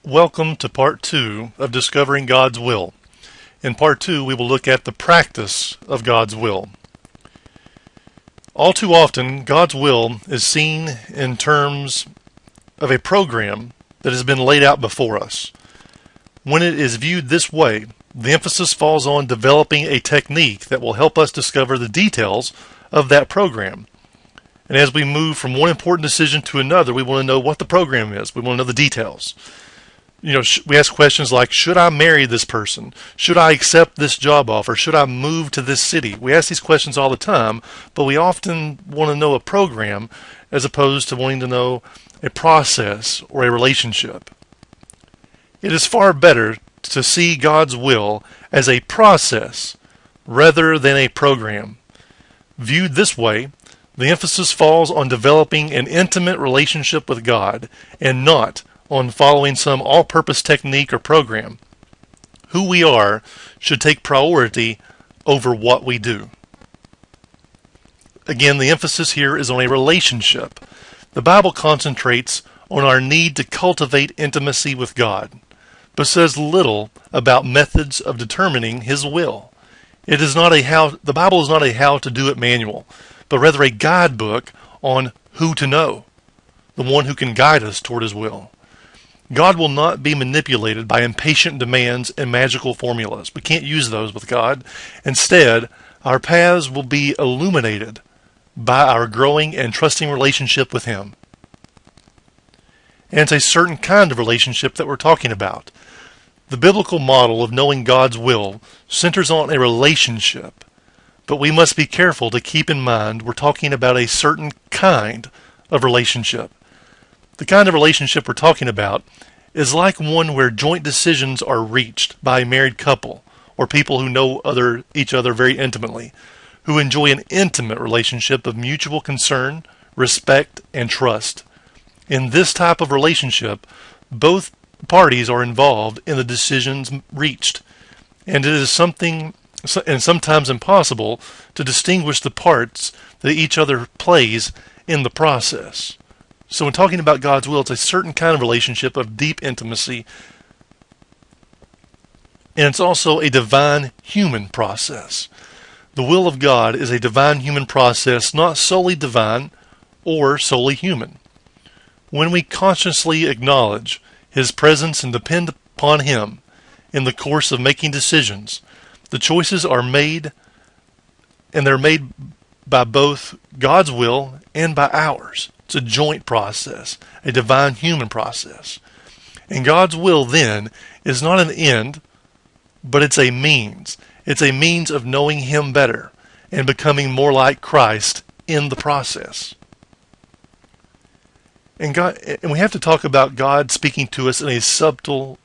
Welcome to part 2 of Discovering God's Will. In part 2, we will look at the practice of God's will. All too often, God's will is seen in terms of a program that has been laid out before us. When it is viewed this way, the emphasis falls on developing a technique that will help us discover the details of that program. And as we move from one important decision to another, we want to know what the program is. We want to know the details. We ask questions like, should I marry this person? Should I accept this job offer? Should I move to this city? We ask these questions all the time, but we often want to know a program as opposed to wanting to know a process or a relationship. It is far better to see God's will as a process rather than a program. Viewed this way, the emphasis falls on developing an intimate relationship with God and not on following some all-purpose technique or program. Who we are should take priority over what we do. Again, the emphasis here is on a relationship. The Bible concentrates on our need to cultivate intimacy with God, but says little about methods of determining His will. The Bible is not a how-to-do-it manual, but rather a guidebook on who to know, the one who can guide us toward His will. God will not be manipulated by impatient demands and magical formulas. We can't use those with God. Instead, our paths will be illuminated by our growing and trusting relationship with Him. And it's a certain kind of relationship that we're talking about. The biblical model of knowing God's will centers on a relationship, but we must be careful to keep in mind we're talking about a certain kind of relationship. The kind of relationship we're talking about is like one where joint decisions are reached by a married couple or people who know each other very intimately, who enjoy an intimate relationship of mutual concern, respect, and trust. In this type of relationship, both parties are involved in the decisions reached, and it is sometimes impossible to distinguish the parts that each other plays in the process. So when talking about God's will, it's a certain kind of relationship of deep intimacy, and it's also a divine human process. The will of God is a divine human process, not solely divine or solely human. When we consciously acknowledge His presence and depend upon Him in the course of making decisions, the choices are made, and they're made by both God's will and by ours. It's a joint process, a divine human process. And God's will then is not an end, but it's a means. It's a means of knowing Him better and becoming more like Christ in the process. And we have to talk about God speaking to us in a subtle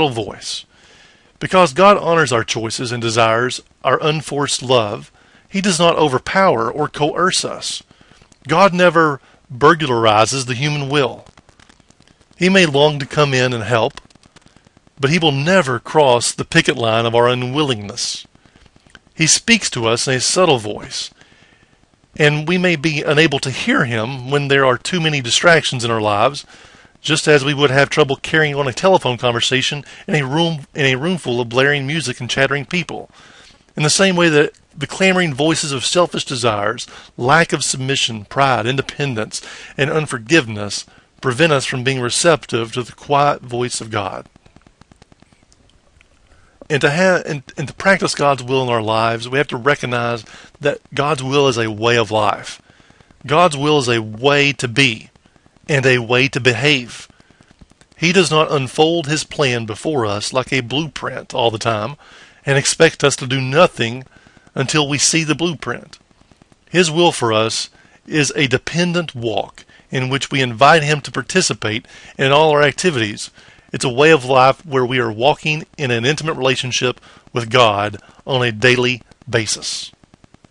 voice. Because God honors our choices and desires, our unforced love, He does not overpower or coerce us. God never burglarizes the human will. He may long to come in and help, but He will never cross the picket line of our unwillingness. He speaks to us in a subtle voice, and we may be unable to hear Him when there are too many distractions in our lives, just as we would have trouble carrying on a telephone conversation in a room full of blaring music and chattering people. In the same way that the clamoring voices of selfish desires, lack of submission, pride, independence, and unforgiveness prevent us from being receptive to the quiet voice of God. And to practice God's will in our lives, we have to recognize that God's will is a way of life. God's will is a way to be and a way to behave. He does not unfold His plan before us like a blueprint all the time and expect us to do nothing until we see the blueprint. His will for us is a dependent walk in which we invite Him to participate in all our activities. It's a way of life where we are walking in an intimate relationship with God on a daily basis.